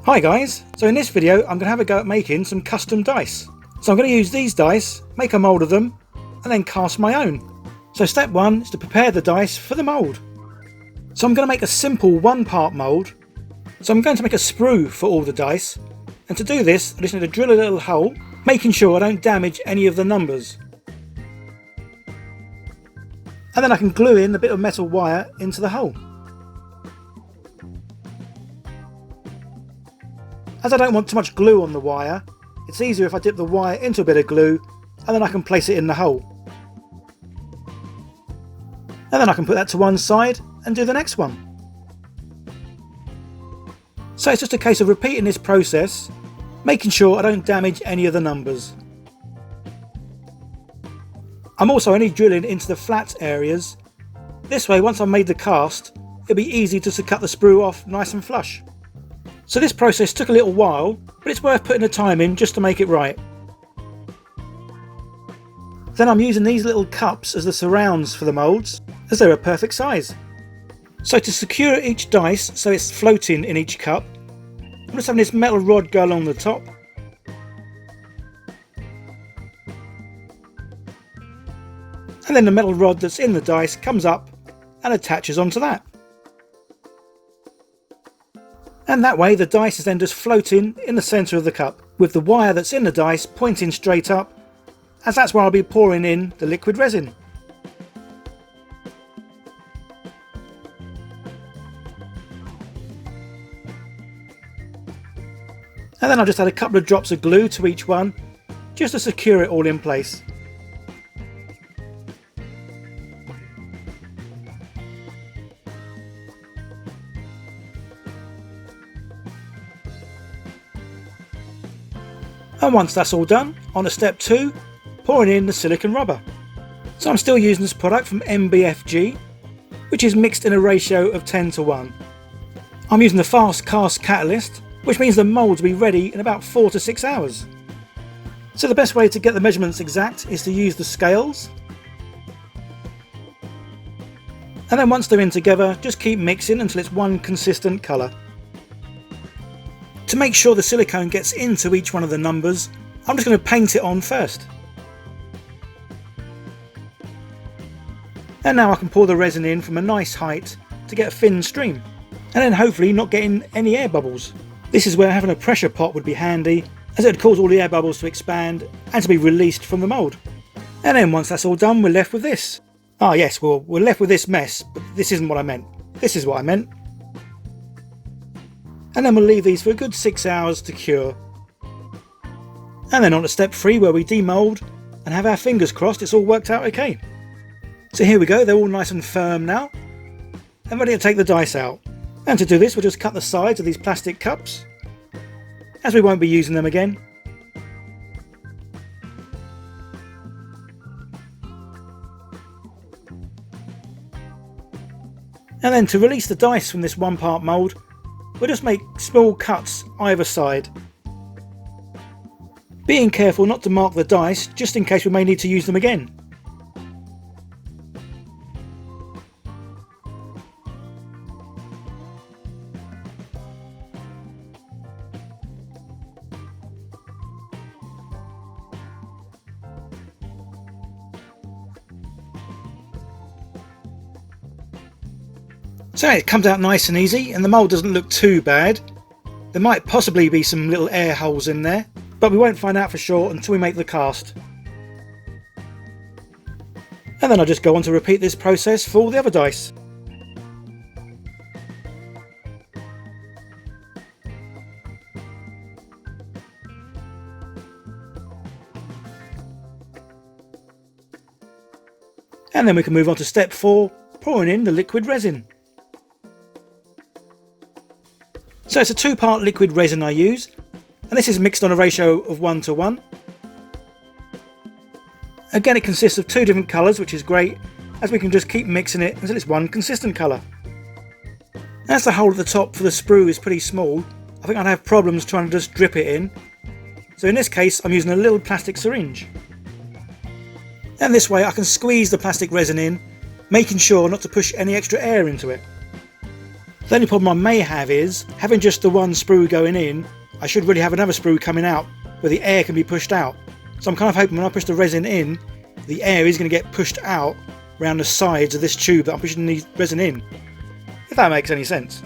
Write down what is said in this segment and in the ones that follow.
Hi guys, so in this video I'm going to have a go at making some custom dice. So I'm going to use these dice, make a mould of them, and then cast my own. So step one is to prepare the dice for the mould. So I'm going to make a simple one-part mould. So I'm going to make a sprue for all the dice, and to do this I just need to drill a little hole, making sure I don't damage any of the numbers. And then I can glue in a bit of metal wire into the hole. As I don't want too much glue on the wire, it's easier if I dip the wire into a bit of glue and then I can place it in the hole. And then I can put that to one side and do the next one. So it's just a case of repeating this process, making sure I don't damage any of the numbers. I'm also only drilling into the flat areas. This way, once I've made the cast, it'll be easy just to cut the sprue off nice and flush. So this process took a little while, but it's worth putting the time in just to make it right. Then I'm using these little cups as the surrounds for the moulds, as they're a perfect size. So to secure each dice so it's floating in each cup, I'm just having this metal rod go along the top. And then the metal rod that's in the dice comes up and attaches onto that. And that way the dice is then just floating in the centre of the cup, with the wire that's in the dice pointing straight up, as that's where I'll be pouring in the liquid resin. And then I'll just add a couple of drops of glue to each one, just to secure it all in place. And once that's all done, on to step 2, pouring in the silicone rubber. So I'm still using this product from MBFG, which is mixed in a ratio of 10:1. I'm using the fast cast catalyst, which means the moulds will be ready in about 4 to 6 hours. So the best way to get the measurements exact is to use the scales. And then once they're in together, just keep mixing until it's one consistent colour. To make sure the silicone gets into each one of the numbers, I'm just going to paint it on first. And now I can pour the resin in from a nice height to get a thin stream, and then hopefully not getting any air bubbles. This is where having a pressure pot would be handy, as it would cause all the air bubbles to expand and to be released from the mould. And then once that's all done, we're left with this. Ah yes, well, we're left with this mess, but this isn't what I meant. This is what I meant. And then we'll leave these for a good 6 hours to cure. And then on to step 3, where we demold and have our fingers crossed it's all worked out okay. So here we go, they're all nice and firm now and ready to take the dice out. And to do this, we'll just cut the sides of these plastic cups, as we won't be using them again. And then to release the dice from this one-part mould, we'll just make small cuts either side, being careful not to mark the dice just in case we may need to use them again. So it comes out nice and easy, and the mould doesn't look too bad. There might possibly be some little air holes in there, but we won't find out for sure until we make the cast. And then I'll just go on to repeat this process for all the other dice. And then we can move on to step 4, pouring in the liquid resin. So it's a 2-part liquid resin I use, and this is mixed on a ratio of 1:1. Again, it consists of 2 different colours, which is great, as we can just keep mixing it until it's one consistent colour. As the hole at the top for the sprue is pretty small, I think I'd have problems trying to just drip it in. So in this case, I'm using a little plastic syringe. And this way I can squeeze the plastic resin in, making sure not to push any extra air into it. The only problem I may have is, having just the one sprue going in, I should really have another sprue coming out where the air can be pushed out. So I'm kind of hoping when I push the resin in, the air is going to get pushed out around the sides of this tube that I'm pushing the resin in, if that makes any sense.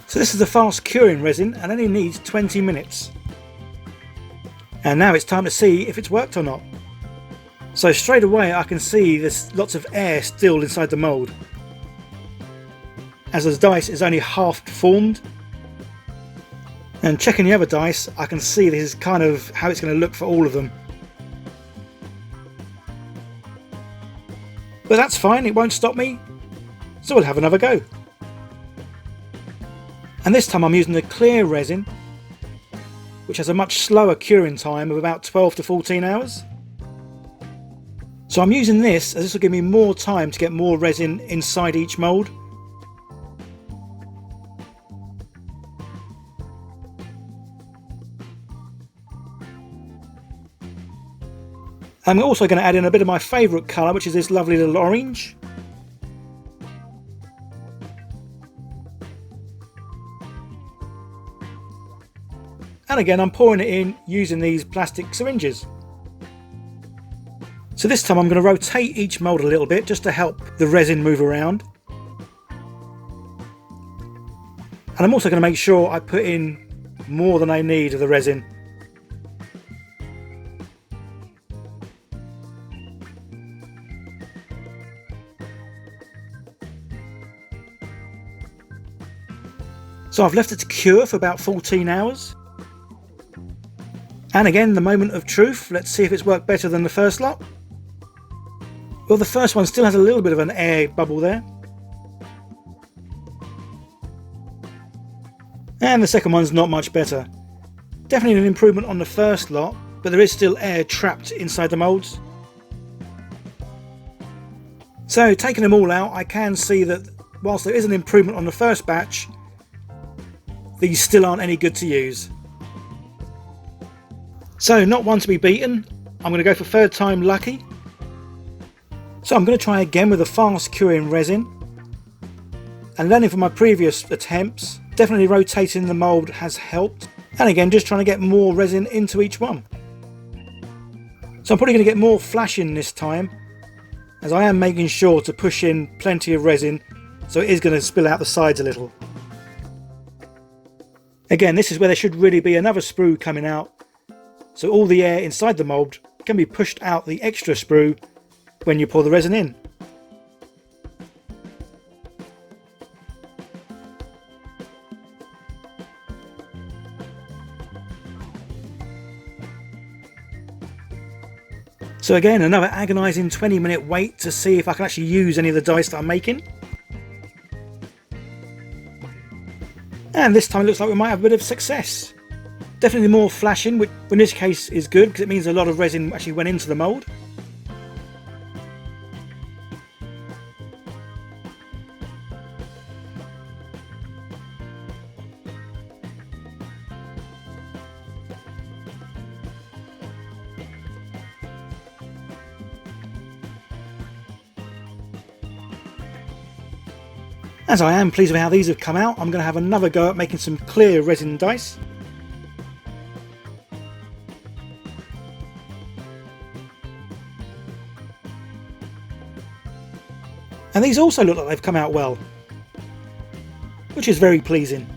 So this is a fast curing resin and only needs 20 minutes. And now it's time to see if it's worked or not. So straight away I can see there's lots of air still inside the mould, as the dice is only half formed. And checking the other dice, I can see this is kind of how it's going to look for all of them. But that's fine, it won't stop me, so we'll have another go. And this time I'm using the clear resin, which has a much slower curing time of about 12 to 14 hours. So I'm using this as this will give me more time to get more resin inside each mould. I'm also going to add in a bit of my favourite colour, which is this lovely little orange. And again, I'm pouring it in using these plastic syringes. So this time I'm going to rotate each mould a little bit just to help the resin move around. And I'm also going to make sure I put in more than I need of the resin. So I've left it to cure for about 14 hours. And again, the moment of truth, let's see if it's worked better than the first lot. Well, the first one still has a little bit of an air bubble there. And the second one's not much better. Definitely an improvement on the first lot, but there is still air trapped inside the moulds. So taking them all out, I can see that whilst there is an improvement on the first batch, these still aren't any good to use. So not one to be beaten, I'm going to go for third time lucky. So I'm going to try again with a fast curing resin. And learning from my previous attempts, definitely rotating the mould has helped. And again, just trying to get more resin into each one. So I'm probably going to get more flashing this time, as I am making sure to push in plenty of resin, so it is going to spill out the sides a little. Again, this is where there should really be another sprue coming out, so all the air inside the mould can be pushed out the extra sprue when you pour the resin in. So again, another agonising 20-minute wait to see if I can actually use any of the dice that I'm making. And this time it looks like we might have a bit of success. Definitely more flashing, which in this case is good because it means a lot of resin actually went into the mould. As I am pleased with how these have come out, I'm going to have another go at making some clear resin dice. And these also look like they've come out well, which is very pleasing.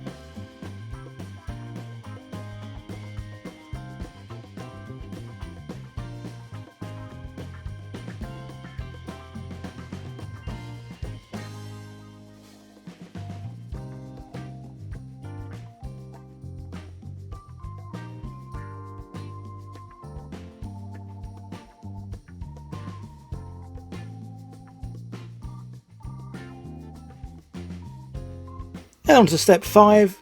And on to step 5,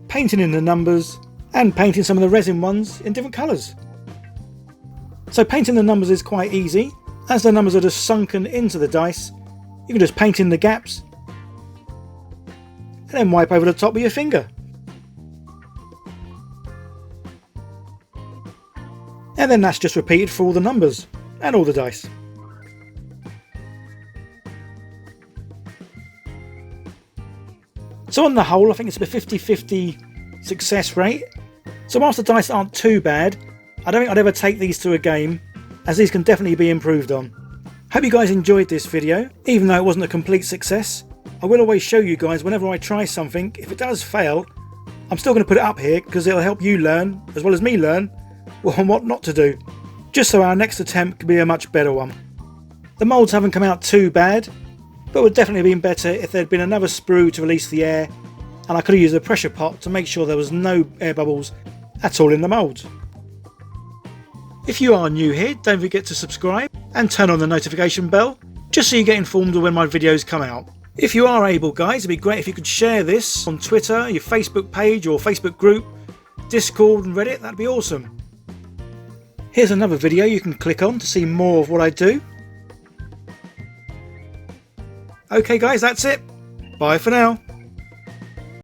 painting in the numbers and painting some of the resin ones in different colours. So painting the numbers is quite easy, as the numbers are just sunken into the dice. You can just paint in the gaps and then wipe over the top with your finger. And then that's just repeated for all the numbers and all the dice. So on the whole, I think it's a 50-50 success rate. So whilst the dice aren't too bad, I don't think I'd ever take these to a game, as these can definitely be improved on. Hope you guys enjoyed this video, even though it wasn't a complete success. I will always show you guys whenever I try something. If it does fail, I'm still going to put it up here because it'll help you learn, as well as me learn, on what not to do, just so our next attempt can be a much better one. The moulds haven't come out too bad, but would definitely have been better if there'd been another sprue to release the air, and I could have used a pressure pot to make sure there was no air bubbles at all in the moulds. If you are new here, don't forget to subscribe and turn on the notification bell, just so you get informed of when my videos come out. If you are able, guys, it'd be great if you could share this on Twitter, your Facebook page or Facebook group, Discord and Reddit. That'd be awesome. Here's another video you can click on to see more of what I do. Okay guys, that's it. Bye for now.